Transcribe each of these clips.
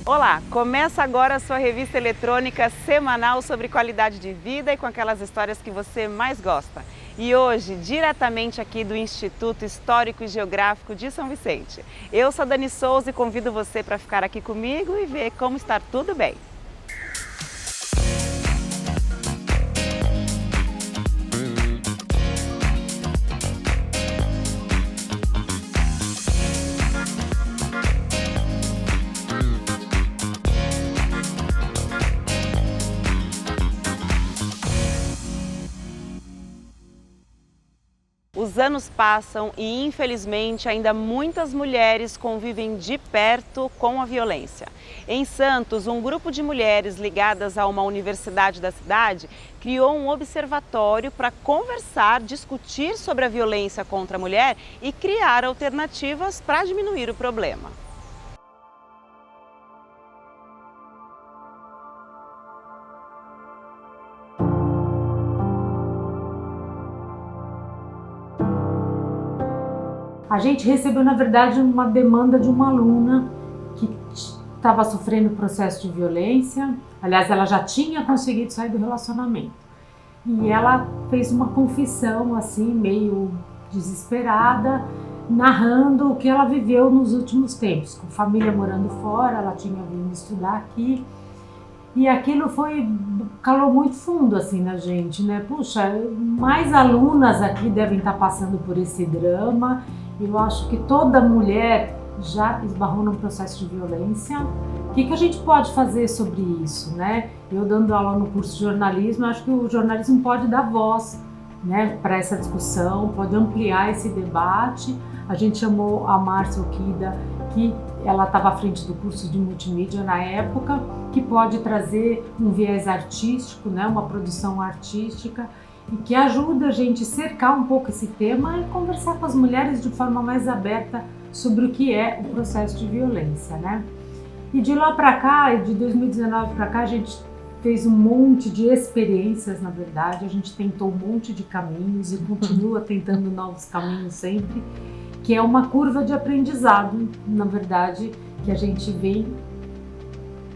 Olá, começa agora a sua revista eletrônica semanal sobre qualidade de vida e com aquelas histórias que você mais gosta. E hoje, diretamente aqui do Instituto Histórico e Geográfico de São Vicente. Eu sou a Dani Souza e convido você para ficar aqui comigo e ver como está tudo bem. Os anos passam e, infelizmente, ainda muitas mulheres convivem de perto com a violência. Em Santos, um grupo de mulheres ligadas a uma universidade da cidade criou um observatório para conversar, discutir sobre a violência contra a mulher e criar alternativas para diminuir o problema. A gente recebeu, na verdade, uma demanda de uma aluna que estava sofrendo processo de violência. Aliás, ela já tinha conseguido sair do relacionamento. E ela fez uma confissão, assim, meio desesperada, narrando o que ela viveu nos últimos tempos. Com família morando fora, ela tinha vindo estudar aqui. E aquilo calou muito fundo, assim, na gente, né? Puxa, mais alunas aqui devem estar passando por esse drama. Eu acho que toda mulher já esbarrou num processo de violência. O que a gente pode fazer sobre isso, né? Eu dando aula no curso de jornalismo, acho que o jornalismo pode dar voz, né, para essa discussão, pode ampliar esse debate. A gente chamou a Márcia Okida, que ela estava à frente do curso de multimídia na época, que pode trazer um viés artístico, né, uma produção artística, e que ajuda a gente cercar um pouco esse tema e conversar com as mulheres de forma mais aberta sobre o que é o processo de violência, né? E de lá para cá, de 2019 para cá, a gente fez um monte de experiências, na verdade, a gente tentou um monte de caminhos e continua tentando novos caminhos sempre, que é uma curva de aprendizado, na verdade, que a gente vem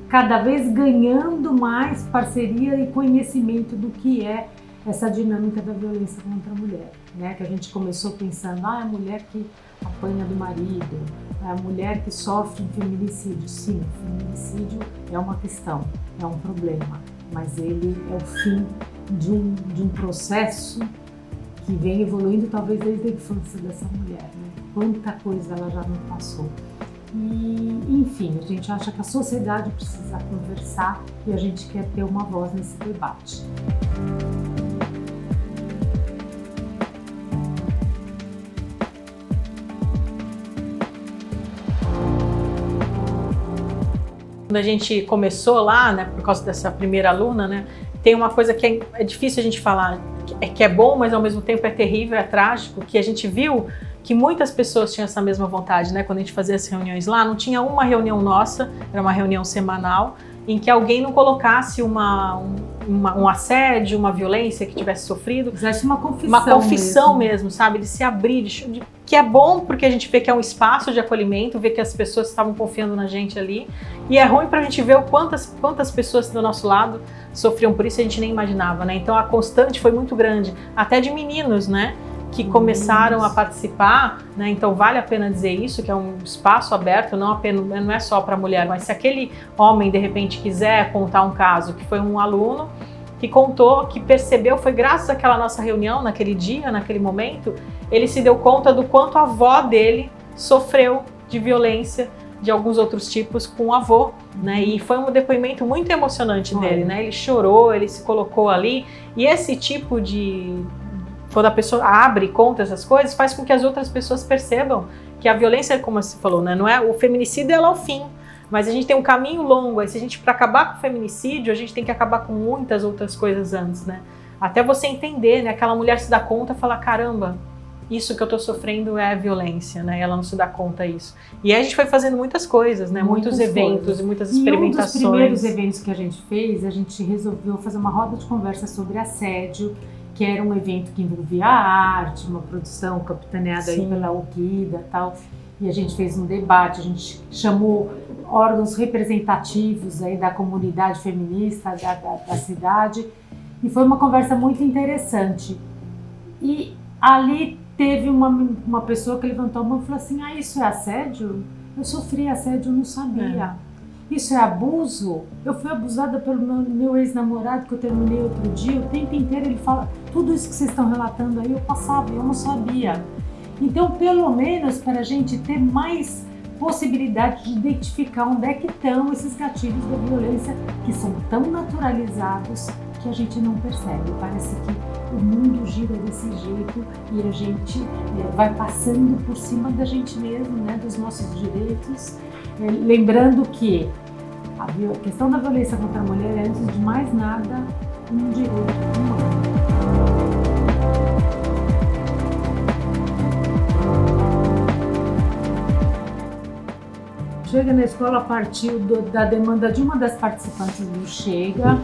cada vez ganhando mais parceria e conhecimento do que é essa dinâmica da violência contra a mulher, né? Que a gente começou pensando, a mulher que apanha do marido, a mulher que sofre um feminicídio. Sim, o feminicídio é uma questão, é um problema, mas ele é o fim de um processo que vem evoluindo talvez desde a infância dessa mulher, né? Quanta coisa ela já não passou. E, enfim, a gente acha que a sociedade precisa conversar e a gente quer ter uma voz nesse debate. Quando a gente começou lá, né, por causa dessa primeira aluna, né, tem uma coisa que é difícil a gente falar, que é bom, mas ao mesmo tempo é terrível, é trágico, que a gente viu que muitas pessoas tinham essa mesma vontade, né? Quando a gente fazia as reuniões lá, não tinha uma reunião nossa, era uma reunião semanal, em que alguém não colocasse um assédio, uma violência que tivesse sofrido. Fizesse uma confissão. Uma confissão mesmo, sabe? De se abrir, que é bom porque a gente vê que é um espaço de acolhimento, vê que as pessoas estavam confiando na gente ali. E é ruim pra gente ver quantas pessoas do nosso lado sofriam por isso e a gente nem imaginava, né? Então a constante foi muito grande, até de meninos, né? Que começaram a participar, né? Então vale a pena dizer isso, que é um espaço aberto, não é só para mulher, mas se aquele homem de repente quiser contar um caso, que foi um aluno que contou, que percebeu, foi graças àquela nossa reunião, naquele dia, naquele momento, ele se deu conta do quanto a avó dele sofreu de violência de alguns outros tipos com o avô, né? E foi um depoimento muito emocionante dele, né? Ele chorou, ele se colocou ali, e esse tipo de... Quando a pessoa abre e conta essas coisas, faz com que as outras pessoas percebam que a violência, como você falou, né, não é o feminicídio, é o fim, mas a gente tem um caminho longo. Aí, se a gente, para acabar com o feminicídio, a gente tem que acabar com muitas outras coisas antes, né? Até você entender, né? Aquela mulher se dá conta e fala, caramba, isso que eu tô sofrendo é violência, né? E ela não se dá conta disso. E aí a gente foi fazendo muitas coisas, né? Muitos eventos e muitas experimentações. E um dos primeiros eventos que a gente fez, a gente resolveu fazer uma roda de conversa sobre assédio, que era um evento que envolvia a arte, uma produção capitaneada aí pela Ukida e tal. E a gente fez um debate, a gente chamou órgãos representativos aí da comunidade feminista da cidade. E foi uma conversa muito interessante. E ali teve uma pessoa que levantou a mão e falou assim, isso é assédio? Eu sofri assédio, eu não sabia. Isso é abuso? Eu fui abusada pelo meu ex-namorado que eu terminei outro dia, o tempo inteiro ele fala, tudo isso que vocês estão relatando aí eu passava, eu não sabia. Então, pelo menos para a gente ter mais possibilidade de identificar onde é que estão esses gatilhos da violência que são tão naturalizados que a gente não percebe. Parece que o mundo gira desse jeito e a gente vai passando por cima da gente mesmo, né, dos nossos direitos. Lembrando que a questão da violência contra a mulher é, antes de mais nada, um direito humano. Chega na escola partiu da demanda de uma das participantes do Chega,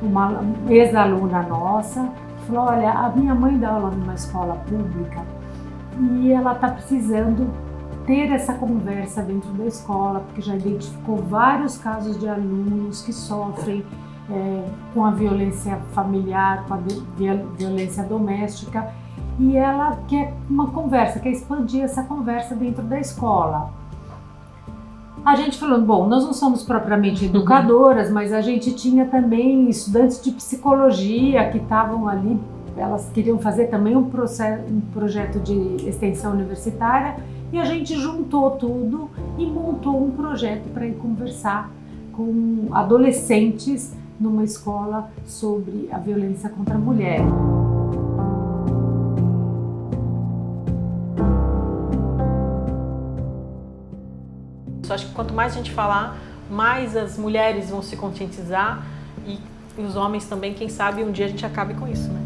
uma ex-aluna nossa, falou, olha, a minha mãe dá aula numa escola pública e ela está precisando ter essa conversa dentro da escola, porque já identificou vários casos de alunos que sofrem com a violência familiar, com a violência doméstica, e ela quer uma conversa, quer expandir essa conversa dentro da escola. A gente falou, bom, nós não somos propriamente educadoras, mas a gente tinha também estudantes de psicologia que estavam ali, elas queriam fazer também um projeto de extensão universitária, e a gente juntou tudo e montou um projeto para ir conversar com adolescentes numa escola sobre a violência contra a mulher. Eu acho que quanto mais a gente falar, mais as mulheres vão se conscientizar e os homens também, quem sabe um dia a gente acabe com isso, né?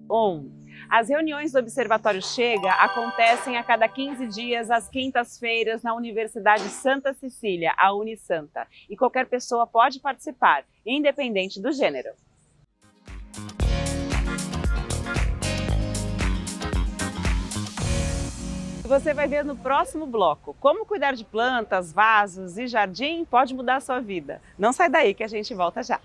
Bom, as reuniões do Observatório Chega acontecem a cada 15 dias, às quintas-feiras, na Universidade Santa Cecília, a Unisanta. E qualquer pessoa pode participar, independente do gênero. Você vai ver no próximo bloco como cuidar de plantas, vasos e jardim pode mudar a sua vida. Não sai daí que a gente volta já.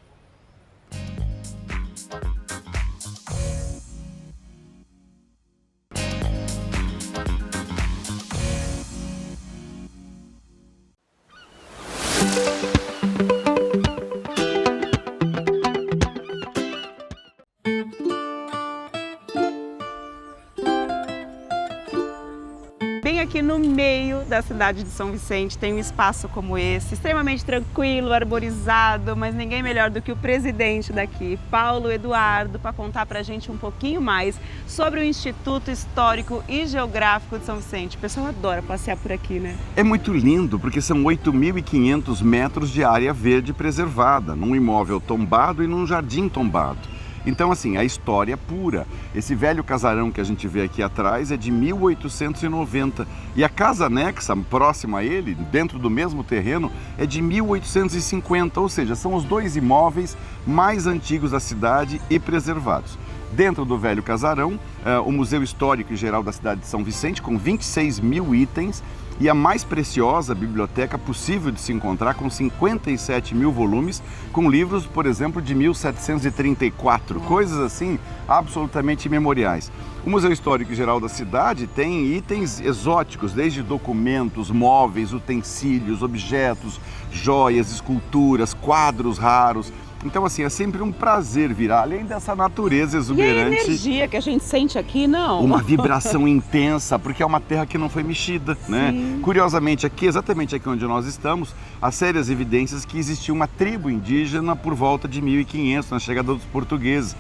Bem aqui no meio da cidade de São Vicente tem um espaço como esse, extremamente tranquilo, arborizado, mas ninguém melhor do que o presidente daqui, Paulo Eduardo, para contar pra gente um pouquinho mais sobre o Instituto Histórico e Geográfico de São Vicente. O pessoal adora passear por aqui, né? É muito lindo porque são 8.500 metros de área verde preservada, num imóvel tombado e num jardim tombado. Então, assim, a história é pura. Esse velho casarão que a gente vê aqui atrás é de 1890 e a casa anexa, próxima a ele, dentro do mesmo terreno, é de 1850, ou seja, são os dois imóveis mais antigos da cidade e preservados. Dentro do velho casarão, o Museu Histórico e Geral da cidade de São Vicente, com 26 mil itens, e a mais preciosa biblioteca possível de se encontrar, com 57 mil volumes, com livros, por exemplo, de 1734, coisas assim absolutamente imemoriais. O Museu Histórico e Geral da cidade tem itens exóticos, desde documentos, móveis, utensílios, objetos, joias, esculturas, quadros raros. Então, assim, é sempre um prazer vir, além dessa natureza exuberante. E a energia que a gente sente aqui, não? Uma vibração intensa, porque é uma terra que não foi mexida, né? Curiosamente, aqui, exatamente aqui onde nós estamos, há sérias evidências que existia uma tribo indígena por volta de 1500, na chegada dos portugueses.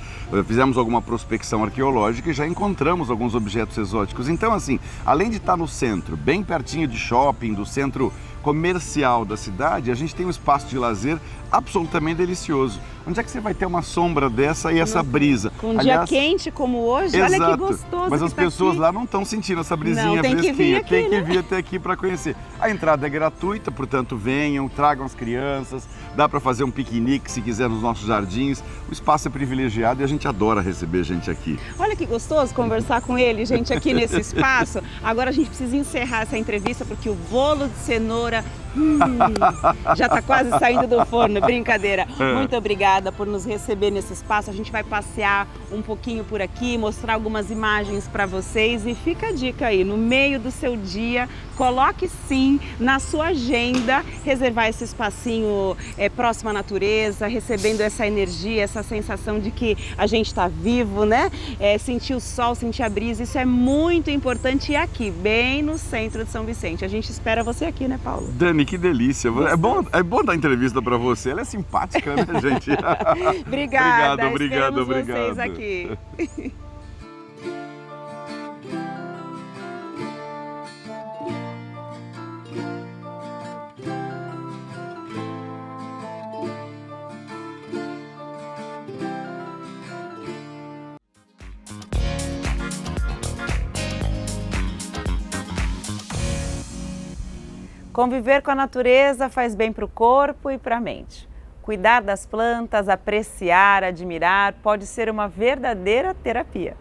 Fizemos alguma prospecção arqueológica e já encontramos alguns objetos exóticos. Então, assim, além de estar no centro, bem pertinho de shopping, do centro comercial da cidade, a gente tem um espaço de lazer absolutamente delicioso. gostoso. Onde é que você vai ter uma sombra dessa e essa brisa? Com um dia quente como hoje, exato, olha que gostoso. mas as pessoas lá não estão sentindo essa brisinha fresquinha. Tem que vir até aqui para conhecer. A entrada é gratuita, portanto venham, tragam as crianças, dá para fazer um piquenique se quiser nos nossos jardins. O espaço é privilegiado e a gente adora receber gente aqui. Olha que gostoso conversar com ele, gente, aqui nesse espaço. Agora a gente precisa encerrar essa entrevista porque o bolo de cenoura já está quase saindo do forno, brincadeira. Muito obrigada por nos receber nesse espaço. A gente vai passear um pouquinho por aqui, mostrar algumas imagens para vocês e fica a dica aí, no meio do seu dia, coloque sim na sua agenda, reservar esse espacinho próximo à natureza, recebendo essa energia, essa sensação de que a gente está vivo, né? Sentir o sol, sentir a brisa, isso é muito importante. E aqui, bem no centro de São Vicente. A gente espera você aqui, né, Paulo? Dani, que delícia. É bom dar entrevista para você. Ela é simpática, né, gente? Obrigada. Obrigado. Vocês aqui. Conviver com a natureza faz bem para o corpo e para a mente. Cuidar das plantas, apreciar, admirar, pode ser uma verdadeira terapia.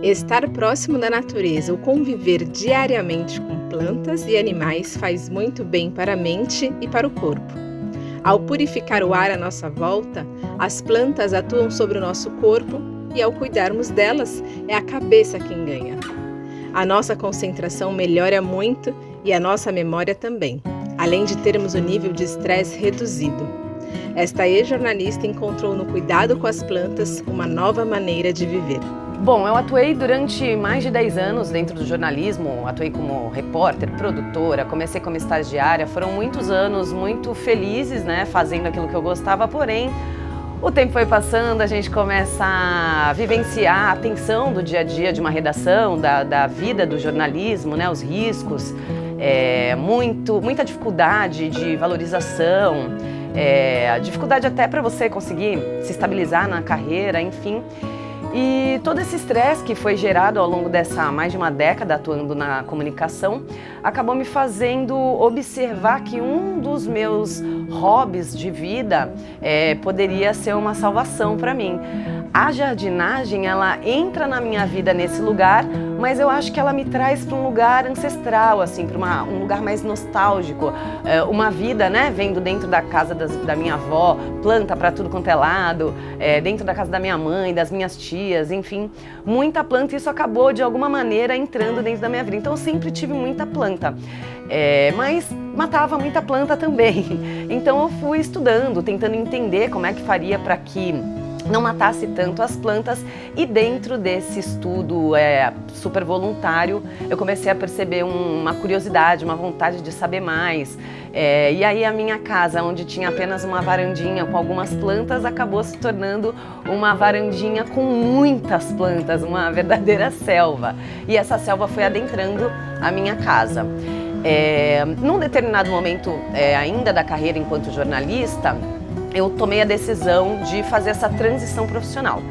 Estar próximo da natureza ou conviver diariamente com plantas e animais faz muito bem para a mente e para o corpo. Ao purificar o ar à nossa volta, as plantas atuam sobre o nosso corpo e ao cuidarmos delas, é a cabeça quem ganha. A nossa concentração melhora muito e a nossa memória também, além de termos o nível de estresse reduzido. Esta ex-jornalista encontrou no cuidado com as plantas uma nova maneira de viver. Bom, eu atuei durante mais de 10 anos dentro do jornalismo, atuei como repórter, produtora, comecei como estagiária, foram muitos anos muito felizes, né, fazendo aquilo que eu gostava, porém, o tempo foi passando, a gente começa a vivenciar a tensão do dia a dia de uma redação, da vida do jornalismo, né, os riscos, muita dificuldade de valorização, a dificuldade até para você conseguir se estabilizar na carreira, enfim. E todo esse estresse que foi gerado ao longo dessa mais de uma década atuando na comunicação acabou me fazendo observar que um dos meus hobbies de vida poderia ser uma salvação para mim. A jardinagem, ela entra na minha vida nesse lugar, mas eu acho que ela me traz para um lugar ancestral, assim, para um lugar mais nostálgico. Uma vida, né, vendo dentro da casa da minha avó, planta para tudo quanto é lado, dentro da casa da minha mãe, das minhas tias, enfim, muita planta, e isso acabou de alguma maneira entrando dentro da minha vida. Então eu sempre tive muita planta, mas matava muita planta também. Então eu fui estudando, tentando entender como é que faria para que não matasse tanto as plantas, e dentro desse estudo super voluntário eu comecei a perceber uma curiosidade, uma vontade de saber mais, e aí a minha casa, onde tinha apenas uma varandinha com algumas plantas, acabou se tornando uma varandinha com muitas plantas, uma verdadeira selva, e essa selva foi adentrando a minha casa. Num determinado momento ainda da carreira enquanto jornalista, eu tomei a decisão de fazer essa transição profissional.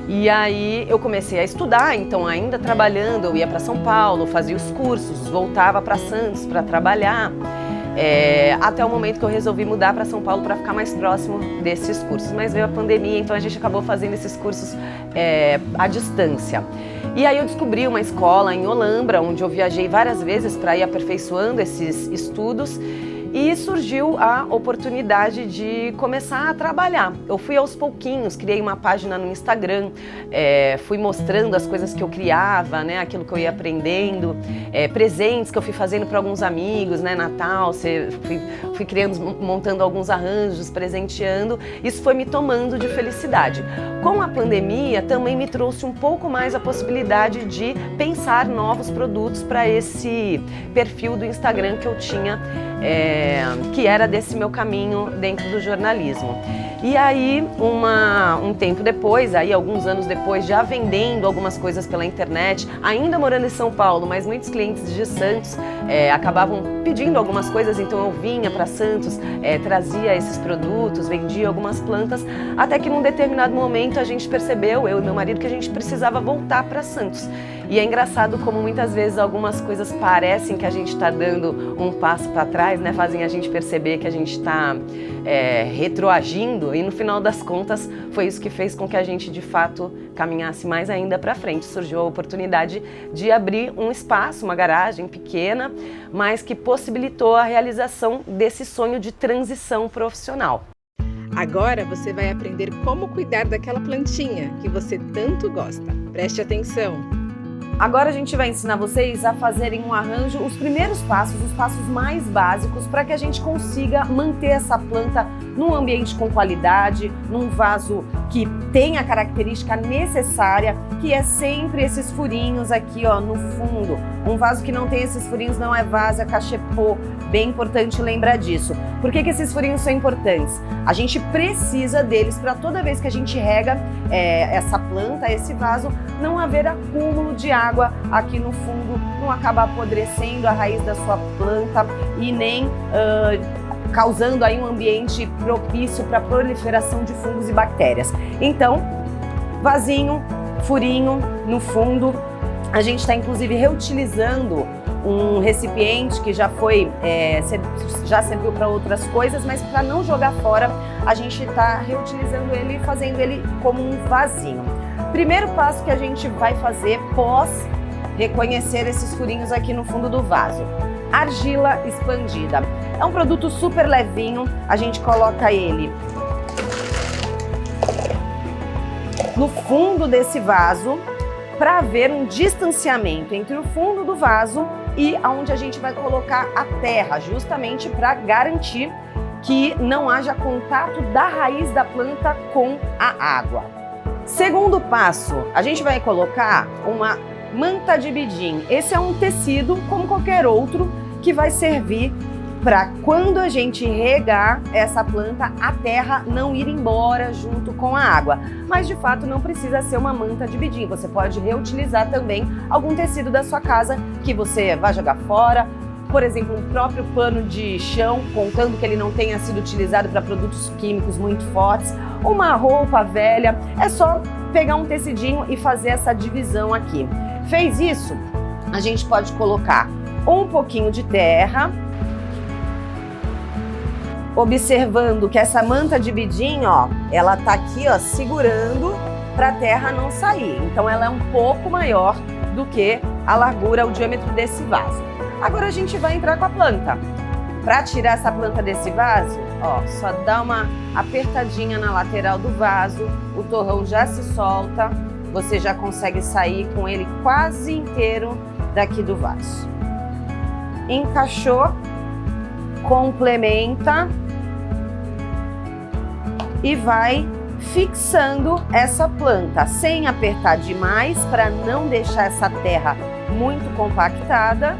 E aí eu comecei a estudar, então ainda trabalhando, eu ia para São Paulo, fazia os cursos, voltava para Santos para trabalhar, até o momento que eu resolvi mudar para São Paulo para ficar mais próximo desses cursos. Mas veio a pandemia, então a gente acabou fazendo esses cursos à distância. E aí eu descobri uma escola em Olambra, onde eu viajei várias vezes para ir aperfeiçoando esses estudos. E surgiu a oportunidade de começar a trabalhar. Eu fui aos pouquinhos, criei uma página no Instagram, fui mostrando as coisas que eu criava, né, aquilo que eu ia aprendendo, presentes que eu fui fazendo para alguns amigos, né, Natal, fui criando, montando alguns arranjos, presenteando. Isso foi me tomando de felicidade. Com a pandemia também me trouxe um pouco mais a possibilidade de pensar novos produtos para esse perfil do Instagram que eu tinha que era desse meu caminho dentro do jornalismo. E aí, um tempo depois, aí alguns anos depois, já vendendo algumas coisas pela internet, ainda morando em São Paulo, mas muitos clientes de Santos acabavam pedindo algumas coisas, então eu vinha para Santos, trazia esses produtos, vendia algumas plantas, até que num determinado momento a gente percebeu, eu e meu marido, que a gente precisava voltar para Santos. E é engraçado como muitas vezes algumas coisas parecem que a gente está dando um passo para trás, né? Fazem a gente perceber que a gente está retroagindo, e no final das contas foi isso que fez com que a gente de fato caminhasse mais ainda para frente. Surgiu a oportunidade de abrir um espaço, uma garagem pequena, mas que possibilitou a realização desse sonho de transição profissional. Agora você vai aprender como cuidar daquela plantinha que você tanto gosta. Preste atenção! Agora a gente vai ensinar vocês a fazerem um arranjo, os primeiros passos, os passos mais básicos para que a gente consiga manter essa planta num ambiente com qualidade, num vaso que tem a característica necessária, que é sempre esses furinhos aqui, ó, no fundo. Um vaso que não tem esses furinhos não é vaso, é cachepô. Bem importante lembrar disso. Por que esses furinhos são importantes? A gente precisa deles para toda vez que a gente rega essa planta, esse vaso, não haver acúmulo de água aqui no fundo, não acabar apodrecendo a raiz da sua planta e nem causando aí um ambiente propício para a proliferação de fungos e bactérias. Então, vasinho, furinho no fundo. A gente está inclusive reutilizando um recipiente que já serviu para outras coisas, mas para não jogar fora, a gente está reutilizando ele e fazendo ele como um vasinho. Primeiro passo que a gente vai fazer pós reconhecer esses furinhos aqui no fundo do vaso: argila expandida. É um produto super levinho, a gente coloca ele no fundo desse vaso para haver um distanciamento entre o fundo do vaso e aonde a gente vai colocar a terra, justamente para garantir que não haja contato da raiz da planta com a água. Segundo passo, a gente vai colocar uma manta de bidim. Esse é um tecido, como qualquer outro, que vai servir para quando a gente regar essa planta, a terra não ir embora junto com a água. Mas de fato não precisa ser uma manta de bidim, você pode reutilizar também algum tecido da sua casa que você vai jogar fora. Por exemplo, um próprio pano de chão, contando que ele não tenha sido utilizado para produtos químicos muito fortes, uma roupa velha, é só pegar um tecidinho e fazer essa divisão aqui. Fez isso, a gente pode colocar um pouquinho de terra, observando que essa manta de bidim, ó, ela tá aqui, ó, segurando para a terra não sair. Então ela é um pouco maior do que a largura, o diâmetro desse vaso. Agora a gente vai entrar com a planta. Para tirar essa planta desse vaso, ó, só dá uma apertadinha na lateral do vaso, o torrão já se solta, você já consegue sair com ele quase inteiro daqui do vaso. Encaixou, complementa e vai fixando essa planta sem apertar demais para não deixar essa terra muito compactada,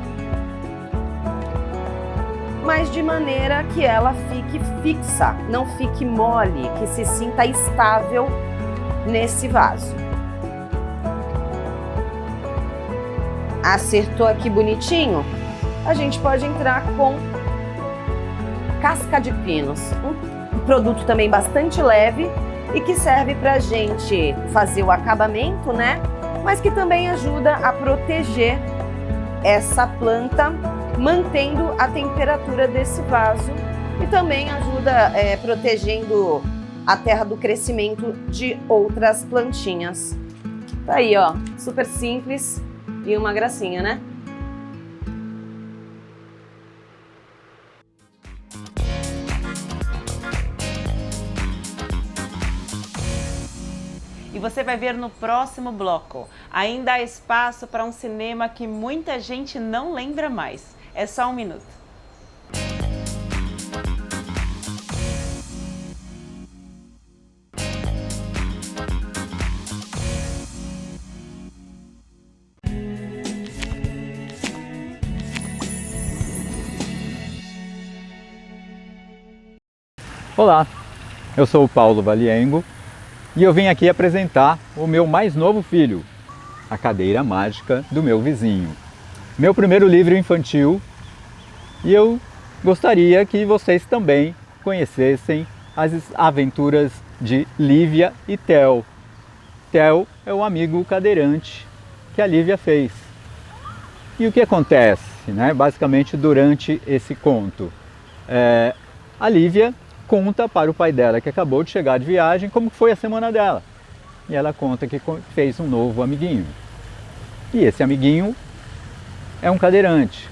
mas de maneira que ela fique fixa, não fique mole, que se sinta estável nesse vaso. Acertou aqui bonitinho? A gente pode entrar com casca de pinos, um produto também bastante leve e que serve para a gente fazer o acabamento, né? Mas que também ajuda a proteger essa planta, mantendo a temperatura desse vaso e também ajuda protegendo a terra do crescimento de outras plantinhas. Tá aí, ó, super simples e uma gracinha, né? E você vai ver no próximo bloco. Ainda há espaço para um cinema que muita gente não lembra mais. É só um minuto. Olá, eu sou o Paulo Valiengo e eu vim aqui apresentar o meu mais novo filho, A Cadeira Mágica do Meu Vizinho. Meu primeiro livro infantil, e eu gostaria que vocês também conhecessem as aventuras de Lívia e Theo. Theo é o amigo cadeirante que a Lívia fez. E o que acontece, basicamente durante esse conto? A Lívia conta para o pai dela, que acabou de chegar de viagem, como foi a semana dela. E ela conta que fez um novo amiguinho. E esse amiguinho é um cadeirante.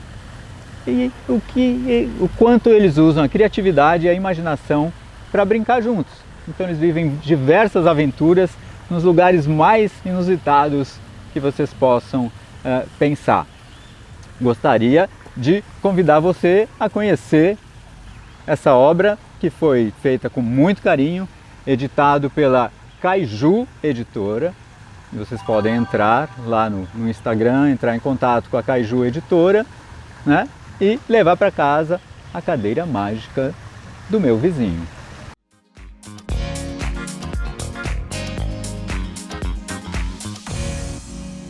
E o quanto eles usam a criatividade e a imaginação para brincar juntos. Então eles vivem diversas aventuras nos lugares mais inusitados que vocês possam pensar. Gostaria de convidar você a conhecer essa obra, que foi feita com muito carinho, editado pela Kaiju Editora. Vocês podem entrar lá no Instagram, entrar em contato com a Kaiju Editora, e levar para casa A Cadeira Mágica do Meu Vizinho.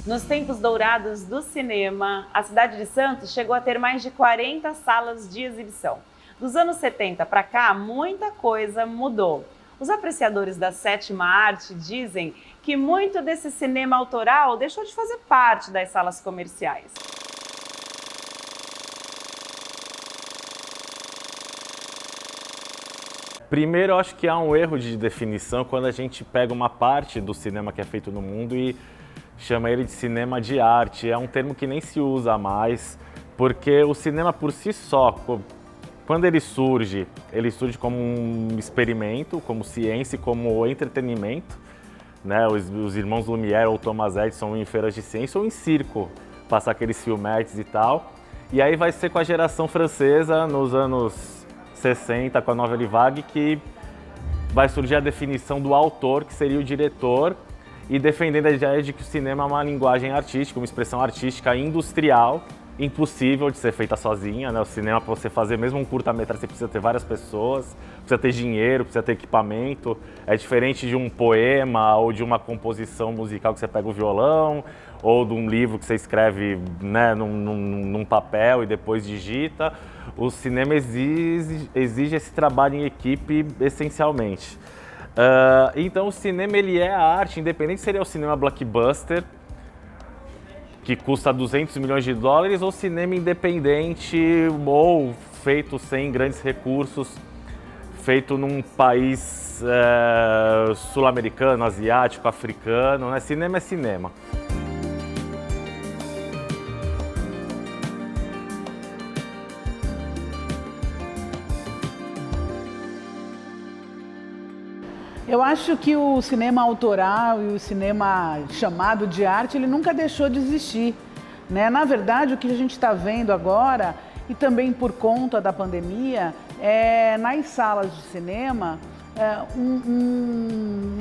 Nos tempos dourados do cinema, a cidade de Santos chegou a ter mais de 40 salas de exibição. Dos anos 70 para cá, muita coisa mudou. Os apreciadores da sétima arte dizem que muito desse cinema autoral deixou de fazer parte das salas comerciais. Primeiro, eu acho que há um erro de definição quando a gente pega uma parte do cinema que é feito no mundo e chama ele de cinema de arte. É um termo que nem se usa mais, porque o cinema por si só, quando ele surge como um experimento, como ciência, como entretenimento, Os irmãos Lumière ou Thomas Edison em feiras de ciência ou em circo, passar aqueles filmetes e tal. E aí vai ser com a geração francesa, nos anos 60, com a Nouvelle Vague, que vai surgir a definição do autor, que seria o diretor, e defendendo a ideia de que o cinema é uma linguagem artística, uma expressão artística industrial, impossível de ser feita sozinha, O cinema, para você fazer mesmo um curta-metragem, você precisa ter várias pessoas, precisa ter dinheiro, precisa ter equipamento. É diferente de um poema ou de uma composição musical que você pega o violão, ou de um livro que você escreve num papel e depois digita. O cinema exige esse trabalho em equipe essencialmente. Então o cinema ele é a arte, independente se ele é o cinema blockbuster, que custa 200 milhões de dólares, ou cinema independente ou feito sem grandes recursos, feito num país sul-americano, asiático, africano. Cinema é cinema. Eu acho que o cinema autoral e o cinema chamado de arte, ele nunca deixou de existir, Na verdade, o que a gente está vendo agora, e também por conta da pandemia, é nas salas de cinema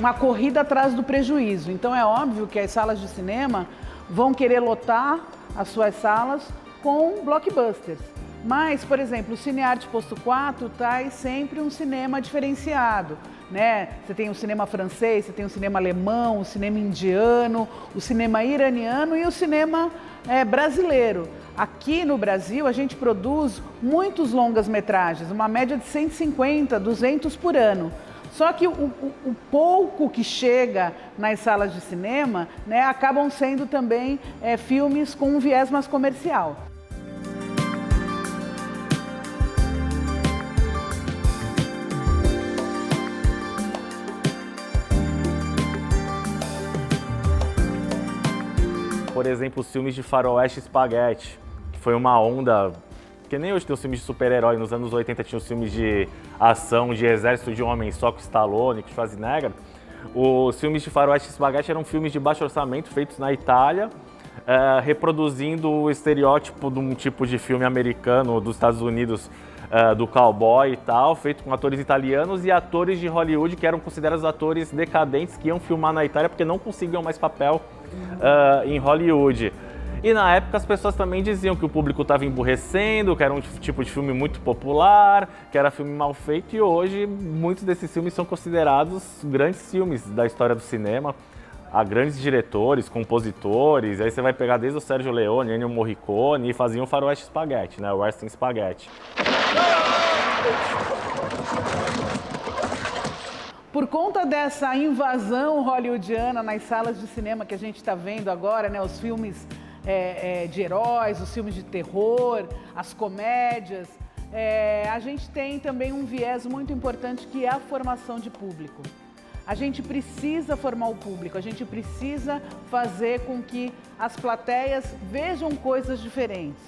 uma corrida atrás do prejuízo. Então é óbvio que as salas de cinema vão querer lotar as suas salas com blockbusters. Mas, por exemplo, o Cinearte Posto 4 traz sempre um cinema diferenciado. Você tem o cinema francês, você tem o cinema alemão, o cinema indiano, o cinema iraniano e o cinema brasileiro. Aqui no Brasil a gente produz muitos longas-metragens, uma média de 150, 200 por ano. Só que o pouco que chega nas salas de cinema, acabam sendo também filmes com um viés mais comercial. Por exemplo, os filmes de faroeste spaghetti, que foi uma onda, que nem hoje tem os filmes de super-herói, nos anos 80 tinha os filmes de ação, de exército de homens, só com Stallone, com Schwarzenegger. Os filmes de faroeste spaghetti eram filmes de baixo orçamento, feitos na Itália, reproduzindo o estereótipo de um tipo de filme americano dos Estados Unidos, do cowboy e tal, feito com atores italianos e atores de Hollywood, que eram considerados atores decadentes, que iam filmar na Itália porque não conseguiam mais papel em Hollywood. E na época as pessoas também diziam que o público estava emburrecendo, que era um tipo de filme muito popular, que era filme mal feito, e hoje muitos desses filmes são considerados grandes filmes da história do cinema. Há grandes diretores, compositores, aí você vai pegar desde o Sergio Leone, Ennio Morricone, e faziam o faroeste spaghetti, né? O western spaghetti. Por conta dessa invasão hollywoodiana nas salas de cinema que a gente está vendo agora, né? Os filmes de heróis, os filmes de terror, as comédias, a gente tem também um viés muito importante que é a formação de público. A gente precisa formar o público, a gente precisa fazer com que as plateias vejam coisas diferentes.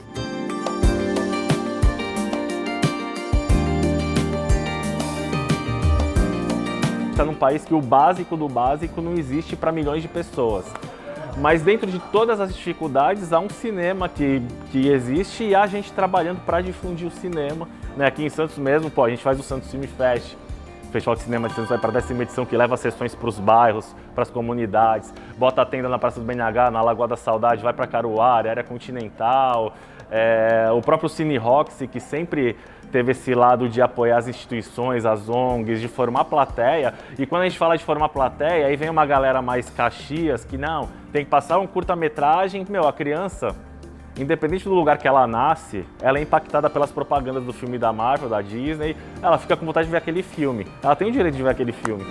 Está num país que o básico do básico não existe para milhões de pessoas. Mas dentro de todas as dificuldades, há um cinema que existe e há gente trabalhando para difundir o cinema. Né? Aqui em Santos mesmo, a gente faz o Santos Film Fest. O Festival de Cinema de Santos vai para a 10ª edição, que leva sessões para os bairros, para as comunidades. Bota a tenda na Praça do BNH, na Lagoa da Saudade, vai para Caruaru, área continental. O próprio Cine Roxy, que sempre teve esse lado de apoiar as instituições, as ONGs, de formar plateia. E quando a gente fala de formar plateia, aí vem uma galera mais Caxias, que não, tem que passar um curta-metragem. A criança, independente do lugar que ela nasce, ela é impactada pelas propagandas do filme da Marvel, da Disney, ela fica com vontade de ver aquele filme. Ela tem o direito de ver aquele filme.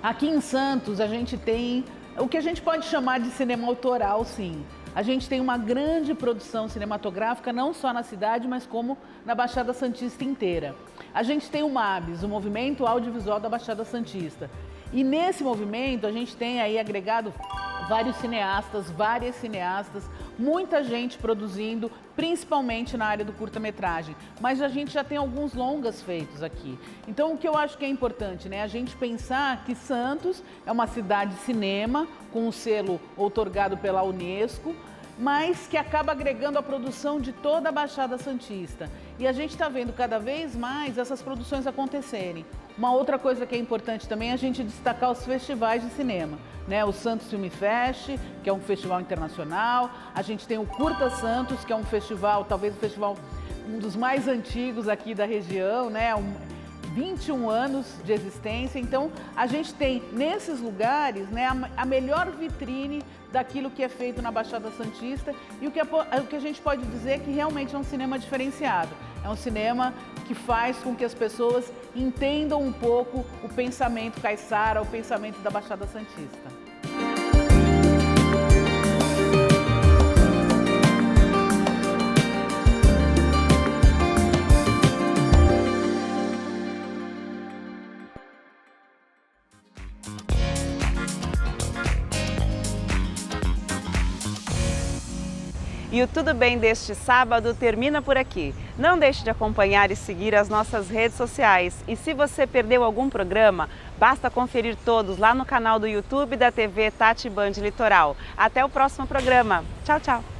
Aqui em Santos, a gente tem o que a gente pode chamar de cinema autoral, sim. A gente tem uma grande produção cinematográfica, não só na cidade, mas como na Baixada Santista inteira. A gente tem o MABS, o Movimento Audiovisual da Baixada Santista. E nesse movimento, a gente tem aí agregado várias cineastas, muita gente produzindo, principalmente na área do curta-metragem. Mas a gente já tem alguns longas feitos aqui. Então, o que eu acho que é importante, né? A gente pensar que Santos é uma cidade de cinema, com um selo outorgado pela Unesco, mas que acaba agregando a produção de toda a Baixada Santista. E a gente está vendo cada vez mais essas produções acontecerem. Uma outra coisa que é importante também é a gente destacar os festivais de cinema, né? O Santos Film Fest, que é um festival internacional. A gente tem o Curta Santos, que é um festival, talvez o festival um dos mais antigos aqui da região, né? 21 anos de existência. Então, a gente tem nesses lugares, né, a melhor vitrine daquilo que é feito na Baixada Santista, e o que a gente pode dizer é que realmente é um cinema diferenciado. É um cinema que faz com que as pessoas entendam um pouco o pensamento caiçara, o pensamento da Baixada Santista. E o Tudo Bem deste sábado termina por aqui. Não deixe de acompanhar e seguir as nossas redes sociais. E se você perdeu algum programa, basta conferir todos lá no canal do YouTube da TV Tati Band Litoral. Até o próximo programa. Tchau, tchau.